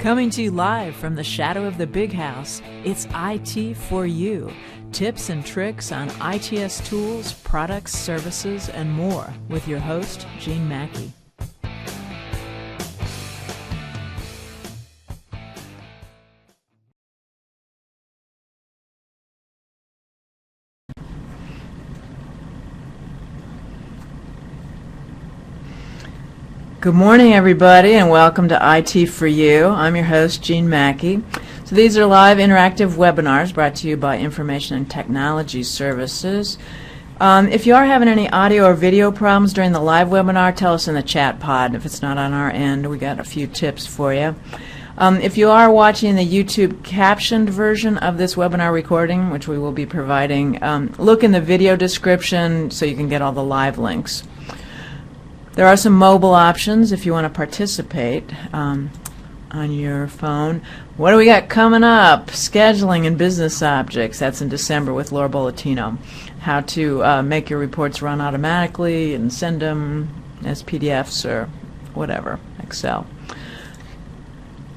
Coming to you live from the shadow of the big house, it's IT4U. Tips and tricks on ITS tools, products, services, and more with your host, Gene Mackey. Good morning, everybody, and welcome to IT4U. I'm your host, Gene Mackey. So these are live interactive webinars brought to you by Information and Technology Services. If you are having any audio or video problems during the live webinar, tell us in the chat pod. If it's not on our end, we got a few tips for you. If you are watching the YouTube captioned version of this webinar recording, which we will be providing, look in the video description so you can get all the live links. There are some mobile options if you want to participate on your phone. What do we got coming up? Scheduling and business objects. That's in December with Laura Bolletino. How to make your reports run automatically and send them as PDFs or whatever, Excel.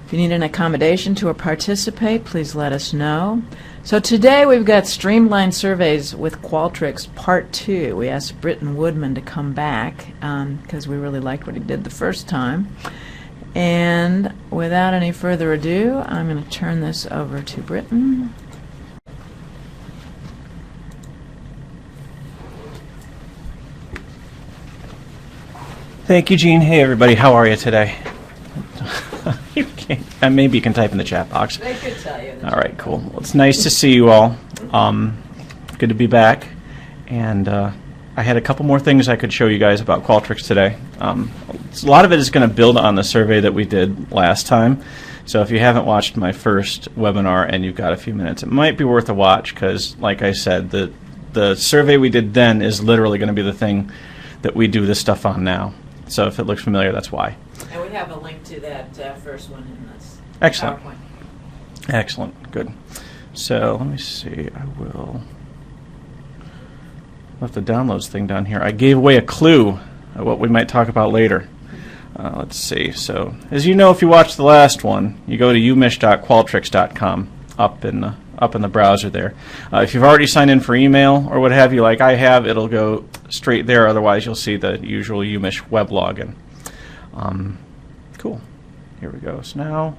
If you need an accommodation to participate, please let us know. So today we've got Streamlined Surveys with Qualtrics Part 2. We asked Britton Woodman to come back because we really liked what he did the first time. And without any further ado, I'm going to turn this over to Britton. Thank you, Gene. Hey, everybody. How are you today? Maybe you can type in the chat box. They could tell you. All right, cool. Well, it's nice to see you all. Good to be back. And I had a couple more things I could show you guys about Qualtrics today. A lot of it is going to build on the survey that we did last time. So if you haven't watched my first webinar and you've got a few minutes, it might be worth a watch because, like I said, the survey we did then is literally going to be the thing that we do this stuff on now. So if it looks familiar, that's why. And we have a link to that first one in this Excellent. PowerPoint. Excellent. Good. So let me see. I will left the downloads thing down here. I gave away a clue of what we might talk about later. Let's see. So as you know, if you watched the last one, you go to umish.qualtrics.com up in the browser there. If you've already signed in for email or what have you, like I have, it'll go straight there. Otherwise, you'll see the usual Umish web login. Cool. Here we go. So now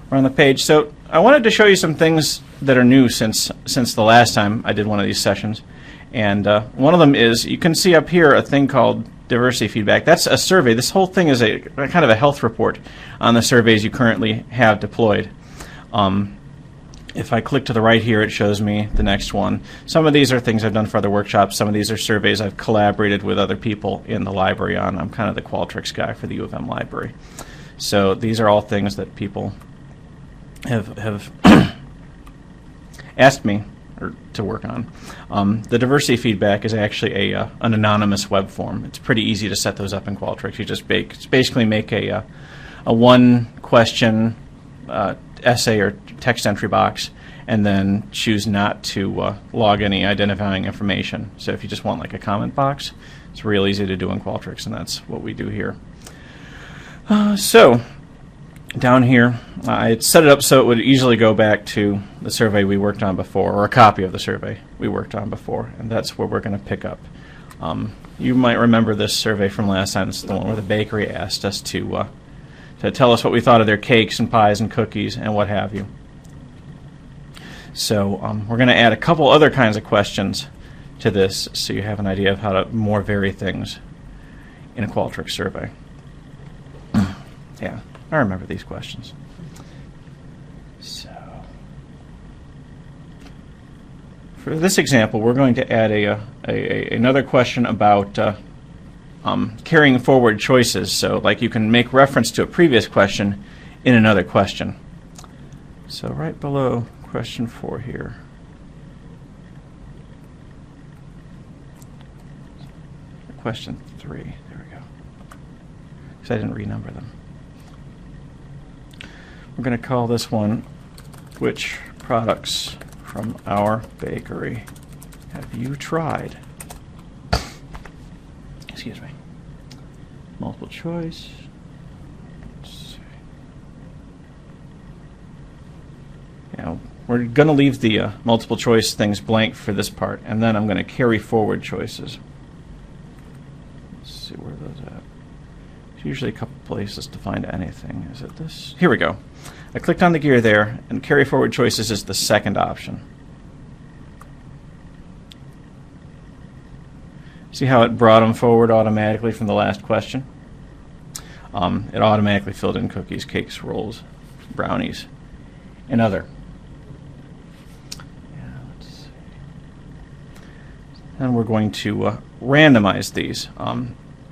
we're on the page. So I wanted to show you some things that are new since the last time I did one of these sessions. And one of them is, you can see up here a thing called diversity feedback. That's a survey. This whole thing is a kind of a health report on the surveys you currently have deployed. If I click to the right here, it shows me the next one. Some of these are things I've done for other workshops. Some of these are surveys I've collaborated with other people in the library on. I'm kind of the Qualtrics guy for the U of M library. So these are all things that people have asked me to work on. The diversity feedback is actually an anonymous web form. It's pretty easy to set those up in Qualtrics. You just basically make a one-question essay or text entry box, and then choose not to log any identifying information. So if you just want like a comment box, it's real easy to do in Qualtrics, and that's what we do here. So down here, I set it up so it would easily go back to the survey we worked on before, or a copy of the survey we worked on before, and that's where we're going to pick up. You might remember this survey from last time. It's the one where the bakery asked us to tell us what we thought of their cakes and pies and cookies and what have you. So we're going to add a couple other kinds of questions to this so you have an idea of how to more vary things in a Qualtrics survey. Yeah, I remember these questions. So for this example, we're going to add another question about carrying forward choices. So like you can make reference to a previous question in another question. So right below question 4 here. Question 3. There we go. Because I didn't renumber them. We're going to call this one, which products from our bakery have you tried? Excuse me. Multiple choice. Let's see. we're going to leave the multiple choice things blank for this part, and then I'm going to carry forward choices. Let's see where those at. There's usually a couple places to find anything. Is it this? Here we go. I clicked on the gear there, and carry forward choices is the second option. See how it brought them forward automatically from the last question? It automatically filled in cookies, cakes, rolls, brownies, and other. And we're going to randomize these.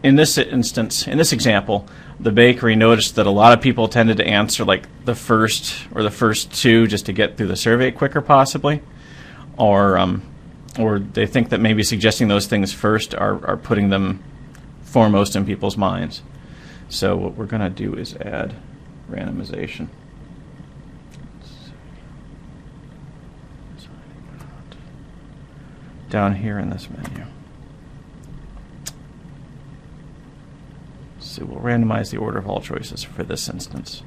In this instance, in this example, the bakery noticed that a lot of people tended to answer like the first or the first two just to get through the survey quicker, possibly, or they think that maybe suggesting those things first are putting them foremost in people's minds. So what we're going to do is add randomization. Down here in this menu. So we'll randomize the order of all choices for this instance.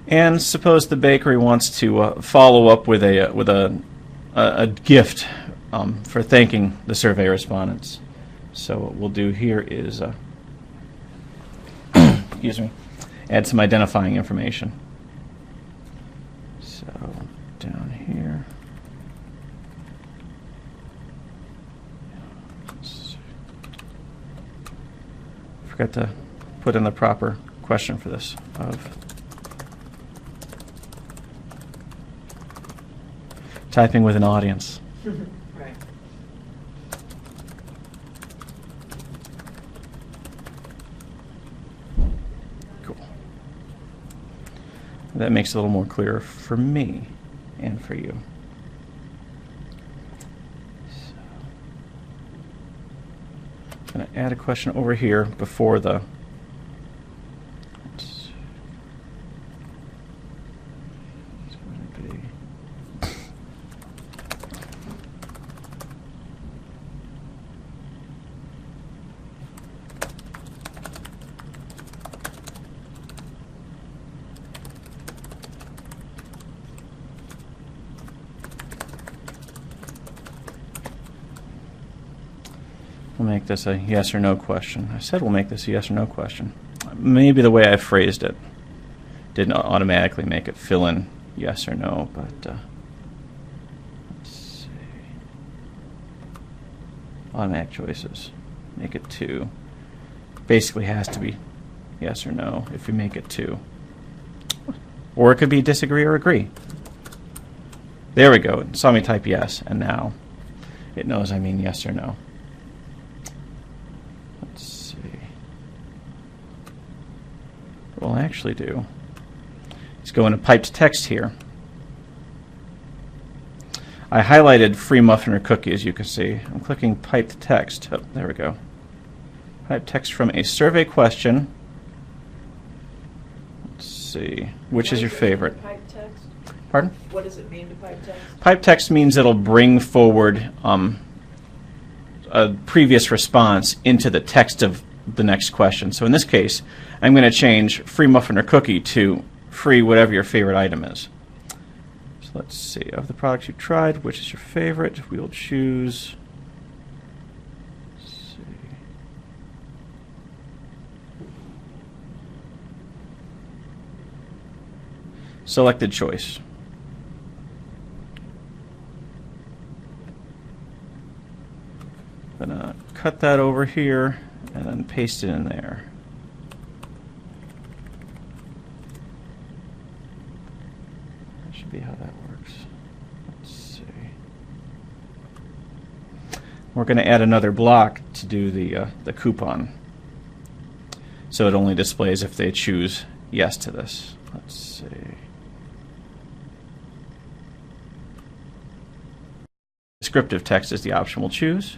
And suppose the bakery wants to follow up with a gift for thanking the survey respondents. So what we'll do here is excuse me, add some identifying information. So down here. Forgot to put in the proper question for this of typing with an audience. Right. Cool. That makes it a little more clear for me and for you. I'm going to add a question over here before the we'll make this a yes or no question. I said we'll make this a yes or no question. Maybe the way I phrased it didn't automatically make it fill in yes or no, but let's see. Automatic choices. Make it 2. Basically has to be yes or no if we make it 2. Or it could be disagree or agree. There we go. It saw me type yes, and now it knows I mean yes or no. What we'll actually do is go into piped text here. I highlighted free muffin or cookie, as you can see. I'm clicking piped text. Oh, there we go. Piped text from a survey question. Let's see. Which is your favorite? Piped text? Pardon? What does it mean to pipe text? Piped text means it'll bring forward a previous response into the text of the next question. So in this case, I'm going to change free muffin or cookie to free whatever your favorite item is. So let's see. Of the products you tried, which is your favorite? We'll choose. Let's see. Selected choice. I'm going to cut that over here and then paste it in there. That should be how that works. Let's see. We're going to add another block to do the coupon. So it only displays if they choose yes to this. Let's see. Descriptive text is the option we'll choose.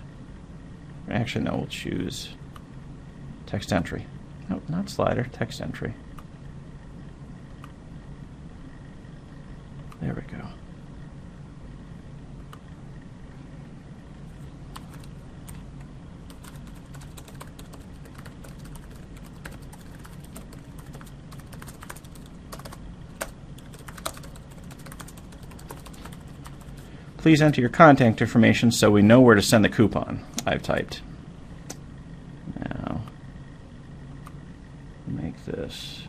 Actually, no, we'll choose text entry. Nope, not slider, text entry. There we go. Please enter your contact information so we know where to send the coupon. I've typed. Now, make this.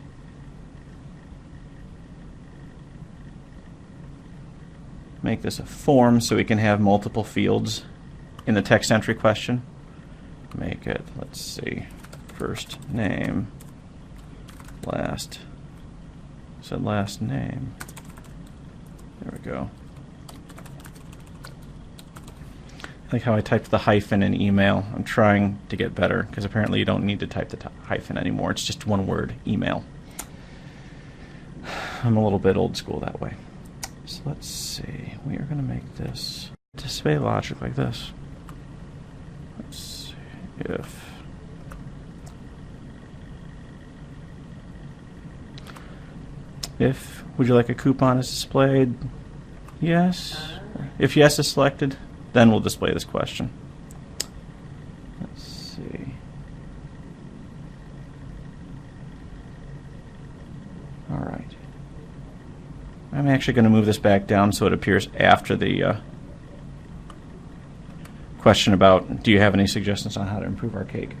Make this a form so we can have multiple fields in the text entry question. Make it, let's see, first name, last, said last name. There we go. I like how I typed the hyphen in email. I'm trying to get better because apparently you don't need to type the hyphen anymore. It's just one word, email. I'm a little bit old school that way. So let's see. We are going to make this display logic like this. Let's see if would you like a coupon is displayed? Yes. If yes is selected, then we'll display this question. Let's see. All right. I'm actually going to move this back down so it appears after the question about do you have any suggestions on how to improve our cake.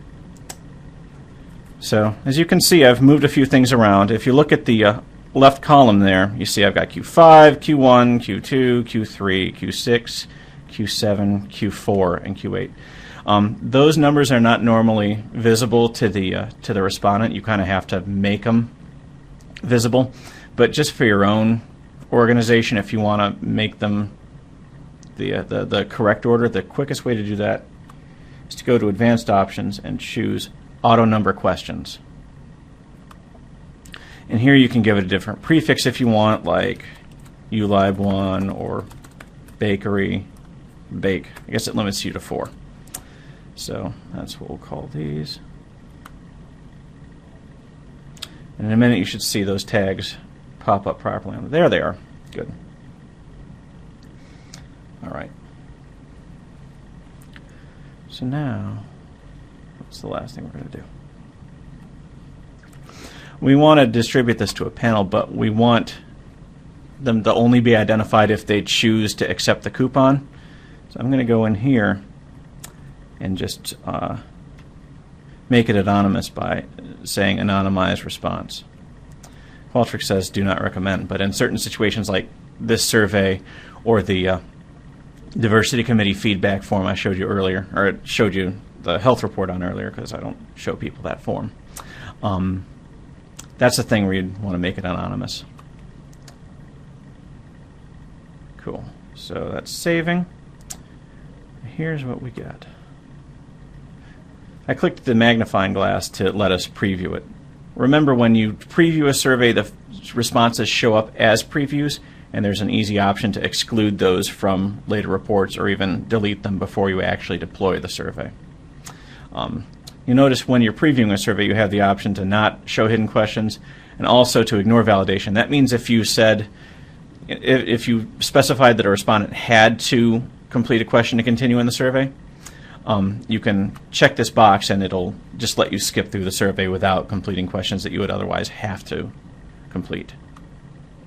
So as you can see, I've moved a few things around. If you look at the left column there, you see I've got Q5, Q1, Q2, Q3, Q6, Q7, Q4, and Q8. Those numbers are not normally visible to the respondent. You kind of have to make them visible. But just for your own organization, if you want to make them the correct order, the quickest way to do that is to go to Advanced Options and choose Auto Number Questions. And here you can give it a different prefix if you want, like ULIB1 or bakery, bake. I guess it limits you to 4. So that's what we'll call these. And in a minute you should see those tags pop up properly. There they are. Good. All right. So now, what's the last thing we're going to do? We want to distribute this to a panel, but we want them to only be identified if they choose to accept the coupon. So I'm going to go in here and just make it anonymous by saying anonymized response. Qualtrics says do not recommend, but in certain situations like this survey or the diversity committee feedback form I showed you earlier, or it showed you the health report on earlier because I don't show people that form. That's the thing where you'd want to make it anonymous. Cool. So that's saving. Here's what we get. I clicked the magnifying glass to let us preview it. Remember, when you preview a survey, the responses show up as previews, and there's an easy option to exclude those from later reports or even delete them before you actually deploy the survey. You notice when you're previewing a survey, you have the option to not show hidden questions and also to ignore validation. That means if you said, if you specified that a respondent had to complete a question to continue in the survey, you can check this box and it'll just let you skip through the survey without completing questions that you would otherwise have to complete.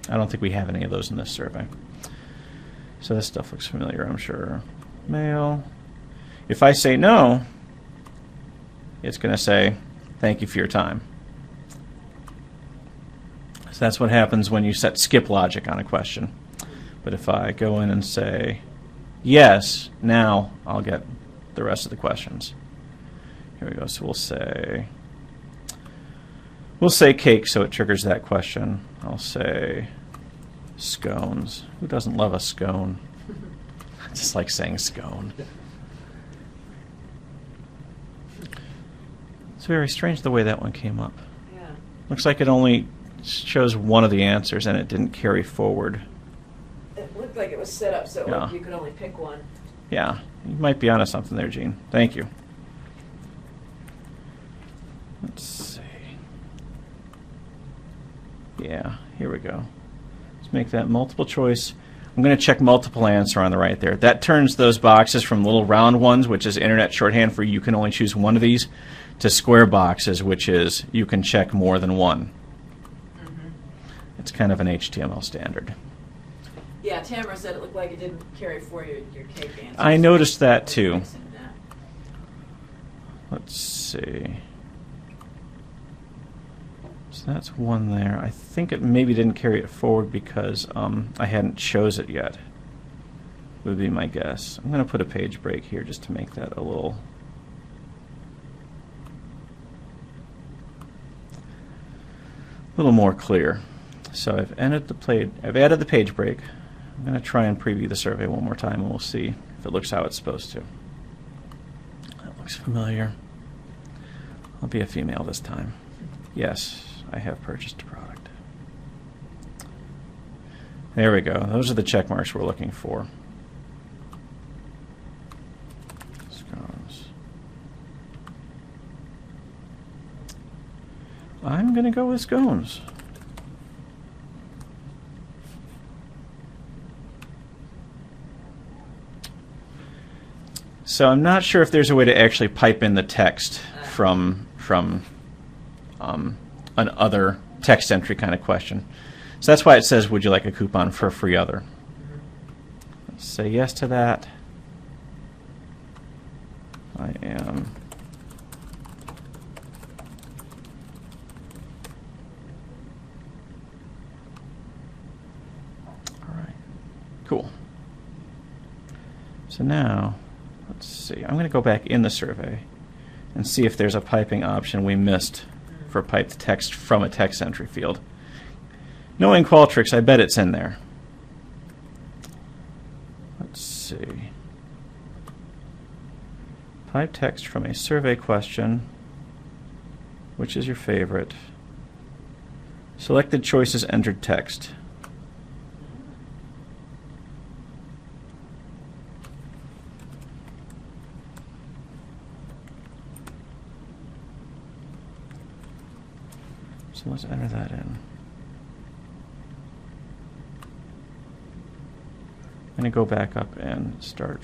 I don't think we have any of those in this survey. So this stuff looks familiar, I'm sure. Mail. If I say no, it's going to say thank you for your time. So that's what happens when you set skip logic on a question. But if I go in and say yes, now I'll get the rest of the questions. Here we go. So we'll say cake, so it triggers that question. I'll say scones. Who doesn't love a scone? I just like saying scone. It's very strange the way that one came up. Yeah. Looks like it only shows one of the answers and it didn't carry forward. It looked like it was set up so Yeah. you could only pick one. Yeah, you might be onto something there, Gene. Thank you. Let's see. Yeah, here we go. Let's make that multiple choice. I'm going to check multiple answer on the right there. That turns those boxes from little round ones, which is internet shorthand for you can only choose one of these, to square boxes, which is you can check more than one. It's kind of an HTML standard. Yeah, Tamara said it looked like it didn't carry for your cake answers. I noticed that too. Fixing that. Let's see. So that's one there. I think it maybe didn't carry it forward because I hadn't chose it yet, would be my guess. I'm going to put a page break here just to make that a little more clear. So I've added the page break. I'm going to try and preview the survey one more time, and we'll see if it looks how it's supposed to. That looks familiar. I'll be a female this time. Yes, I have purchased a product. There we go. Those are the check marks we're looking for. Scones. I'm going to go with scones. So I'm not sure if there's a way to actually pipe in the text from an other text entry kind of question. So that's why it says, would you like a coupon for a free other? Let's say yes to that. I am. All right. Cool. So now, let's see. I'm going to go back in the survey and see if there's a piping option we missed for piped text from a text entry field. Knowing Qualtrics, I bet it's in there. Let's see. Pipe text from a survey question. Which is your favorite? Selected choices entered text. So let's enter that in. I'm going to go back up and start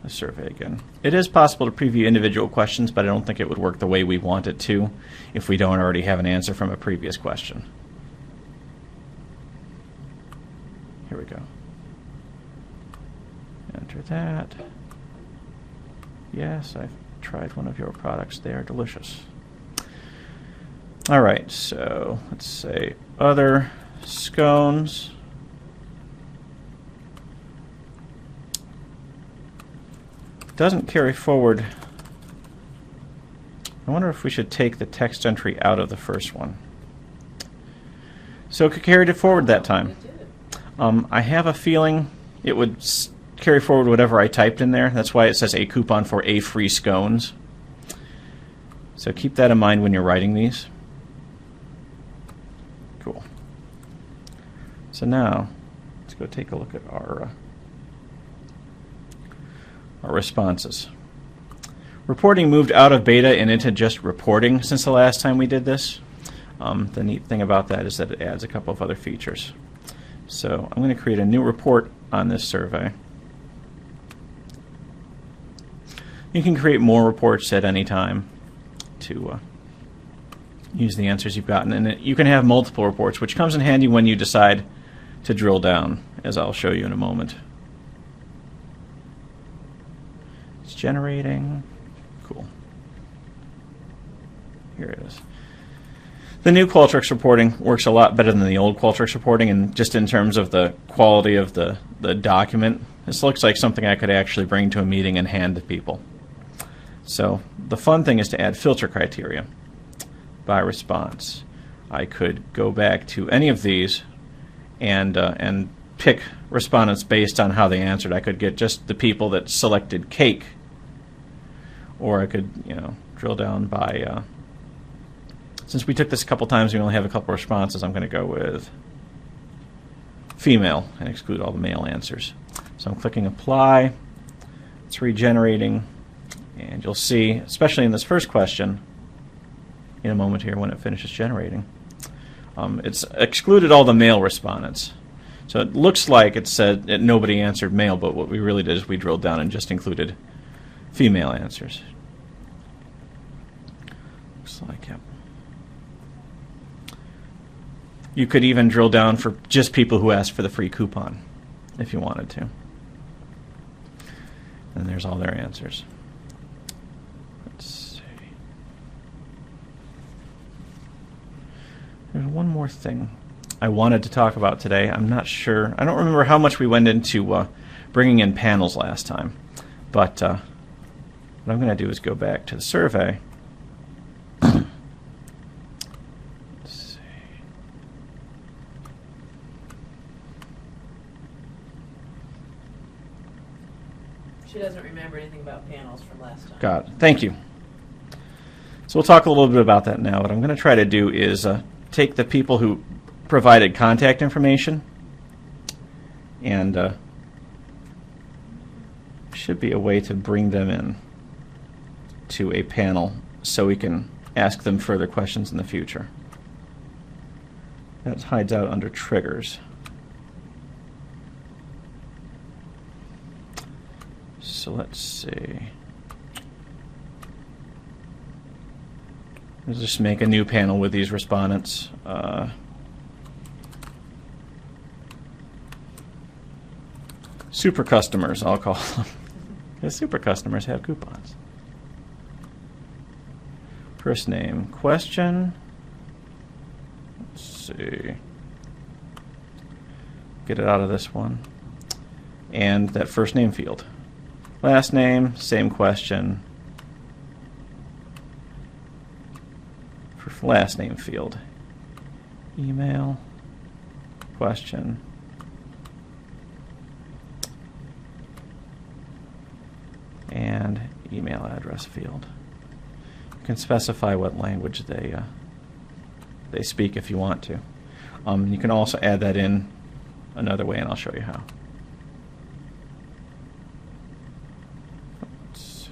the survey again. It is possible to preview individual questions, but I don't think it would work the way we want it to if we don't already have an answer from a previous question. Here we go. Enter that. Yes, I've tried one of your products. They are delicious. All right, so let's say other scones. Doesn't carry forward. I wonder if we should take the text entry out of the first one. So it carried it forward that time. I have a feeling it would carry forward whatever I typed in there. That's why it says a coupon for a free scones. So keep that in mind when you're writing these. Cool. So now, let's go take a look at our responses. Reporting moved out of beta and into just reporting since the last time we did this. The neat thing about that is that it adds a couple of other features. So I'm going to create a new report on this survey. You can create more reports at any time to use the answers you've gotten. And you can have multiple reports, which comes in handy when you decide to drill down, as I'll show you in a moment. It's generating. Cool. Here it is. The new Qualtrics reporting works a lot better than the old Qualtrics reporting, and just in terms of the quality of the document, this looks like something I could actually bring to a meeting and hand to people. So the fun thing is to add filter criteria by response. I could go back to any of these and pick respondents based on how they answered. I could get just the people that selected cake, or I could, drill down by. Since we took this a couple times, we only have a couple responses. I'm going to go with female and exclude all the male answers. So I'm clicking apply. It's regenerating, and you'll see, especially in this first question, in a moment here when it finishes generating, it's excluded all the male respondents. So it looks like it said that nobody answered male, but what we really did is we drilled down and just included female answers. Looks like, yep. You could even drill down for just people who asked for the free coupon if you wanted to. And there's all their answers. Let's see. There's one more thing I wanted to talk about today. I'm not sure. I don't remember how much we went into bringing in panels last time. But what I'm going to do is go back to the survey. Let's see. She doesn't remember anything about panels from last time. Got it. Thank you. So we'll talk a little bit about that now. What I'm going to try to do is take the people who provided contact information, and should be a way to bring them in to a panel so we can ask them further questions in the future. That hides out under triggers. So let's see. Let's just make a new panel with these respondents. Super customers, I'll call them. The super customers have coupons. First name, question. Let's see. Get it out of this one. And that first name field. Last name, same question. For last name field. Email, question. And email address field. You can specify what language they speak if you want to. You can also add that in another way, and I'll show you how. Let's see.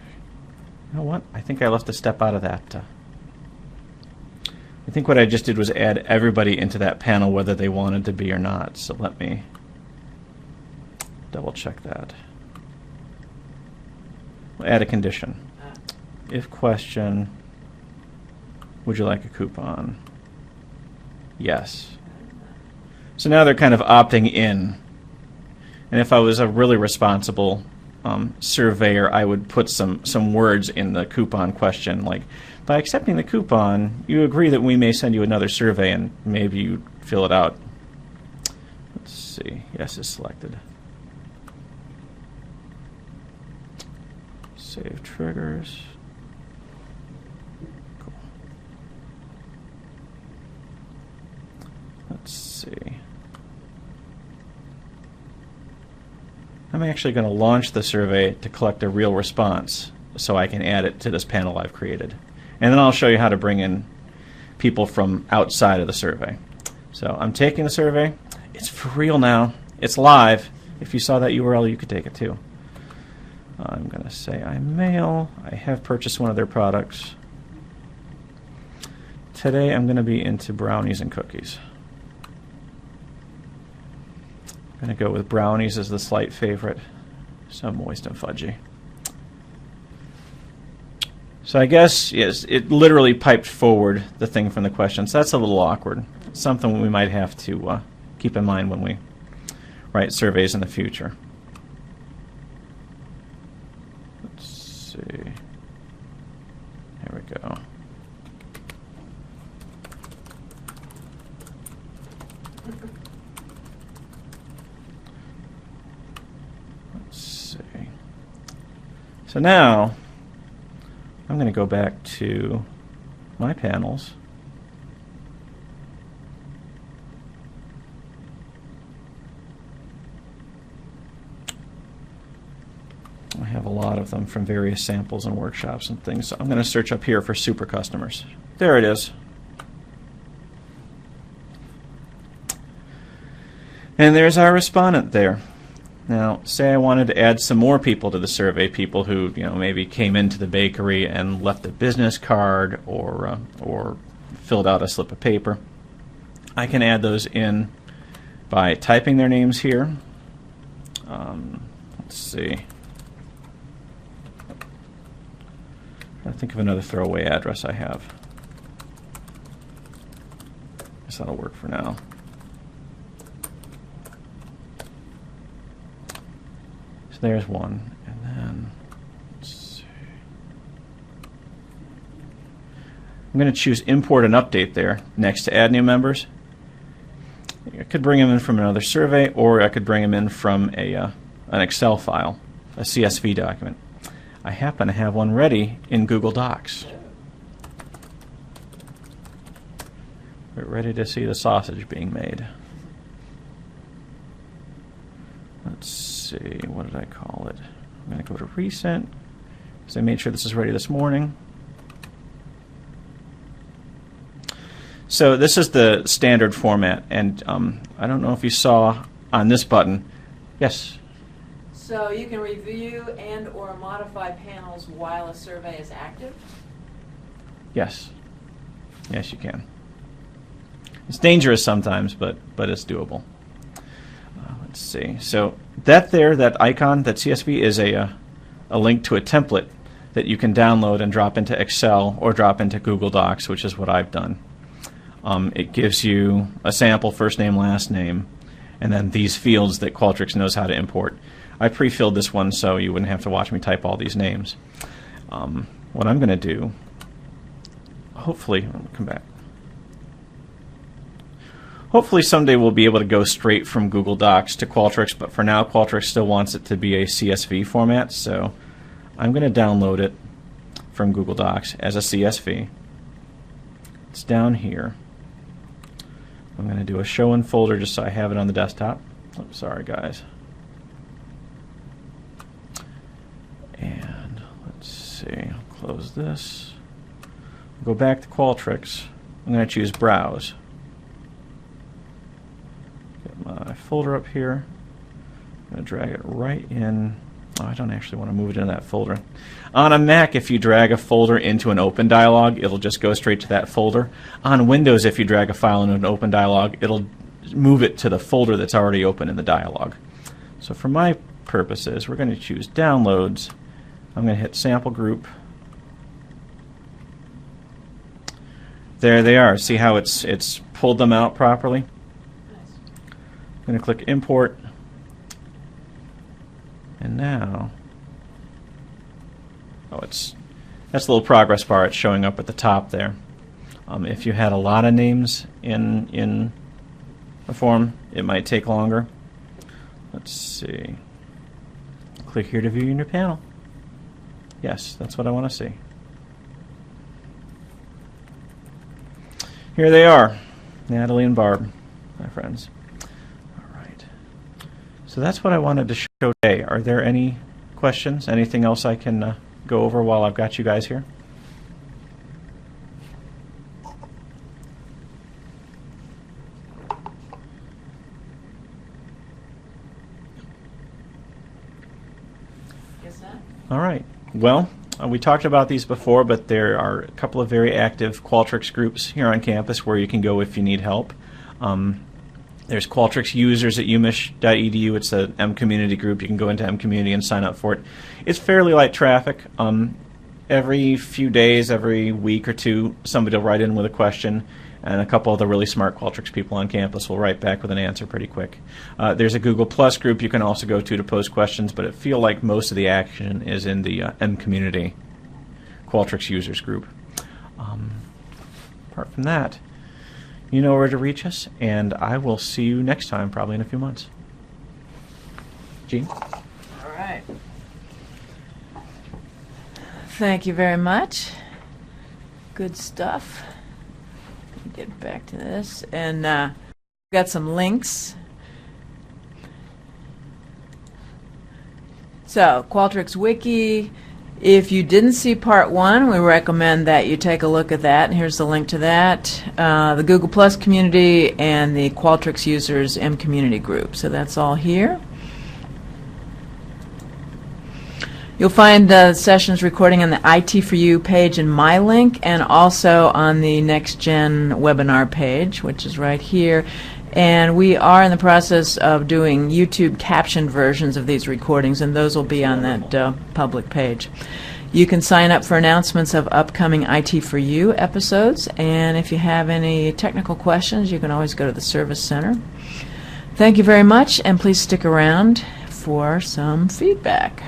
You know what? I think I left a step out of that. I think what I just did was add everybody into that panel, whether they wanted to be or not. So let me double check that. We'll add a condition. If question, would you like a coupon? Yes. So now they're kind of opting in. And if I was a really responsible surveyor, I would put some words in the coupon question, like, by accepting the coupon, you agree that we may send you another survey, and maybe you fill it out. Let's see. Yes is selected. Save triggers. Cool. Let's see. I'm actually going to launch the survey to collect a real response so I can add it to this panel I've created. And then I'll show you how to bring in people from outside of the survey. So I'm taking the survey. It's for real now. It's live. If you saw that URL, you could take it too. I'm going to say I'm male. I have purchased one of their products. Today I'm going to be into brownies and cookies. I'm going to go with brownies as the slight favorite. So moist and fudgy. So I guess, yes, it literally piped forward the thing from the question. So that's a little awkward. It's something we might have to keep in mind when we write surveys in the future. Let's see. There we go. Let's see. So now I'm going to go back to my panels. I have a lot of them from various samples and workshops and things. So I'm going to search up here for super customers. There it is. And there's our respondent there. Now, say I wanted to add some more people to the survey, people who, you know, maybe came into the bakery and left a business card or filled out a slip of paper. I can add those in by typing their names here. Let's see. I think of another throwaway address I have. Guess that'll work for now. So there's one. And then, let's see. I'm going to choose import and update there next to add new members. I could bring them in from another survey, or I could bring them in from an Excel file, a CSV document. I happen to have one ready in Google Docs. We're ready to see the sausage being made. Let's see, what did I call it? I'm going to go to recent, because I made sure this is ready this morning. So this is the standard format, and I don't know if you saw on this button. Yes? So you can review and or modify panels while a survey is active? Yes. Yes, you can. It's dangerous sometimes, but it's doable. Let's see. So that icon, that CSV, is a link to a template that you can download and drop into Excel or drop into Google Docs, which is what I've done. It gives you a sample, first name, last name, and then these fields that Qualtrics knows how to import. I pre-filled this one so you wouldn't have to watch me type all these names. What I'm going to do, hopefully, I'll come back. Hopefully someday we'll be able to go straight from Google Docs to Qualtrics, but for now Qualtrics still wants it to be a CSV format, so I'm going to download it from Google Docs as a CSV. It's down here. I'm going to do a show in folder just so I have it on the desktop. Oh, sorry guys. And let's see, I'll close this. Go back to Qualtrics. I'm going to choose Browse. Get my folder up here. I'm going to drag it right in. Oh, I don't actually want to move it into that folder. On a Mac, if you drag a folder into an open dialog, it'll just go straight to that folder. On Windows, if you drag a file into an open dialog, it'll move it to the folder that's already open in the dialog. So for my purposes, we're going to choose Downloads. I'm going to hit Sample Group. There they are. See how it's pulled them out properly? I'm going to click Import. And now, that's a little progress bar. It's showing up at the top there. If you had a lot of names in a form, it might take longer. Let's see. Click here to view your new panel. Yes, that's what I want to see. Here they are, Natalie and Barb, my friends. So that's what I wanted to show today. Are there any questions? Anything else I can go over while I've got you guys here? Guess not. All right. Well, we talked about these before, but there are a couple of very active Qualtrics groups here on campus where you can go if you need help. There's Qualtrics users at umich.edu. It's an M Community group. You can go into M Community and sign up for it. It's fairly light traffic. Every few days, every week or two, somebody will write in with a question, and a couple of the really smart Qualtrics people on campus will write back with an answer pretty quick. There's a Google Plus group you can also go to post questions, but I feel like most of the action is in the M Community Qualtrics users group. Apart from that, you know where to reach us, and I will see you next time, probably in a few months. Gene? All right. Thank you very much. Good stuff. Get back to this. And got some links. So, Qualtrics Wiki. If you didn't see part 1, we recommend that you take a look at that. And here's the link to that. The Google Plus community and the Qualtrics users M Community group. So that's all here. You'll find the sessions recording on the IT4U page in my link, and also on the Next Gen webinar page, which is right here. And we are in the process of doing YouTube captioned versions of these recordings, and those will be on that public page. You can sign up for announcements of upcoming IT4U episodes, and if you have any technical questions, you can always go to the Service Center. Thank you very much, and please stick around for some feedback.